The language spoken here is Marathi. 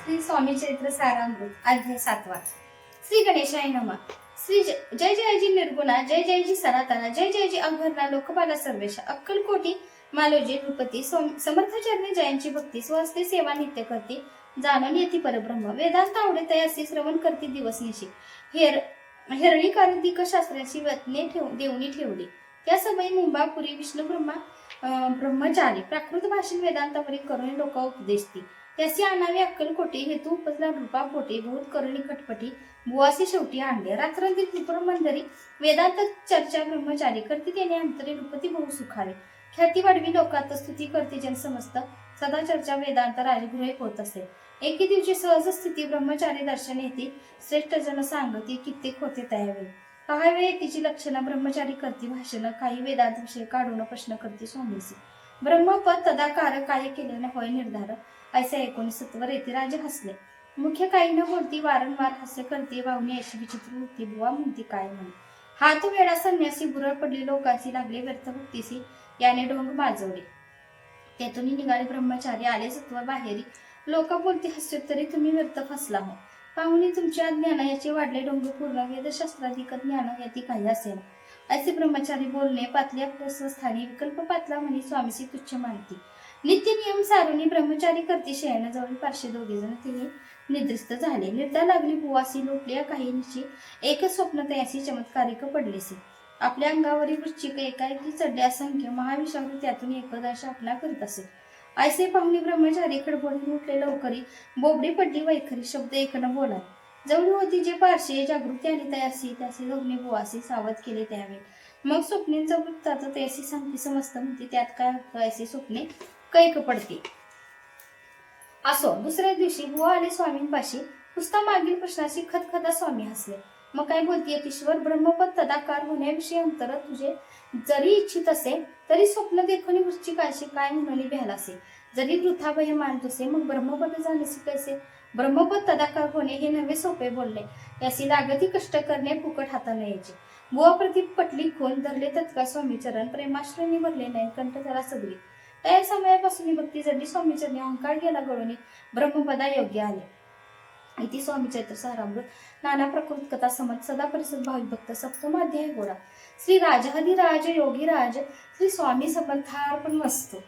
श्री स्वामी चरित्र सारामृत अध्याय 7वा। श्री गणेशाय नमः। श्री जय जयजी निर्गुणा, जय जयजी सनातना, जय जयजी अभरणा, लोकपाला सर्वेश, अक्कलकोटी मालोजी नृपती, समर्थचरणी जयांची भक्ती, स्वहस्ते सेवा नित्य करती, जाणून येती परब्रह्म, वेदांत आवडे तयासी श्रवण करती दिवसनिशी, हेरळी कार्तिक शास्त्राची वतने देवणी ठेवली, त्या समयी मुंबापुरी विष्णू ब्रह्मचारी प्राकृत भाषण वेदांतावरी करून लोक उपदेशती, त्याची आणावी अक्कलकोटी, हेतू उपजला रूपापोटी, बहुत करुणी खटपटी, बुवासी शेवटी आणले, रात्रंदिन त्रिपुर मंदरी वेदांत चर्चा ब्रह्मचारी करती, त्याने अंतरे नृपती बहु सुखारे, ख्याती वाढवी लोकात स्तुती करते जन समस्त, सदा चर्चा वेदांत राजगृहे होत असे, एके दिवशी सहज स्थिती ब्रह्मचारी दर्शन येते, श्रेष्ठ जन सांगती, कित्येक होते त्यावेळी, काही वेळ तिची लक्षणं ब्रह्मचारी करती भाषण, काही वेदांत विषय काढून प्रश्न करते स्वामीसी, ब्रह्मपद तदाकार काय केल्याने होय निर्धार, ऐसे ऐकून सत्वर येते राजे हसले, मुख्य काही न बोलती वारंवार हास्य करते, वावणी अशी विचित्र होती, बुवा म्हणती काय म्हणे, हात वेळा संन्यासी बुरळ पडली लोकांची, लागले व्यर्थ भक्तीसी, याने ढोंग माजवले, त्यातून निघाले ब्रह्मचारी, आले सत्वर बाहेरी, लोक बोलती हस्योत्तरी तुम्ही व्यर्थ फसला हो, पाहुणी तुमच्या ज्ञान याचे वाढले डोंग पूर्ण, वेदशास्त्राधिक ज्ञान याती काही असेल, असे ब्रह्मचारी बोलणे, पातले आपल्या स्वस्थानी, विकल्प पातला म्हणी स्वामीसी तुच्छ मानती, नित्य नियम सारुनी ब्रह्मचारी करती शयन, जवळ पार्श्वे दोघे जण तिने निद्रिस्त झाले, निर्धा लागली बुवासी, लोटल्या काहींची, एकच स्वप्न तयासी चमत्कारिक पडलेसे, आपल्या अंगावरील वृश्चिक एकाएकी चढले असंख्य, महाविषाणू त्यातून एकदाश आपला करीत असे, ऐसे पाहुणी ब्रह्मचारी खडबडून उठले लवकरी, बोबडी पडली वैखरी, शब्द एकन बोला, जवळ होती जे पारशी, जागृती आली तयासी, त्याचे दोघे बुवासी सावध केले त्यावेळी, मग स्वप्नींचा वृत्तात तयासी सांगती समस्त म्हणते, त्यात काय ऐसे स्वप्ने कैक पडते, असो दुसऱ्या दिवशी बुवा आले स्वामींपाशी, पुसता मागील प्रश्नाशी खदखदा स्वामी हसले, मग काय बोलती अतिश्वर, ब्रह्मपद तदाकार होण्याविषयी अंतर तुझे जरी इच्छित असे, तरी स्वप्न देखून वृश्चिकाशी काय म्हणून भ्यालासे, जरी वृथा भय मानतोसे, मग ब्रह्मपद जाणसे कैसे, ब्रह्मपद तदाकार होणे हे नव्हे सोपे बोलले, याची लागती कष्ट करणे फुकट हाताने यायचे, बुवा प्रति पटली खून धरले तत्काळ स्वामी चरण, प्रेमाश्रनी भरले नाही कंठ जरा सगळी, त्या समयापासून भक्ती जडली स्वामीचरणी, अहंकार गेला गळून ब्रह्मपदा योग्य आले, इति स्वामी चरित्र सारामृत नाना प्रकृत कथा समत सदा परिसद भाविक भक्त सप्तमाध्याय गोडा, श्री राजाधिराज योगीराज श्री स्वामी समर्थार्पण वस्तु।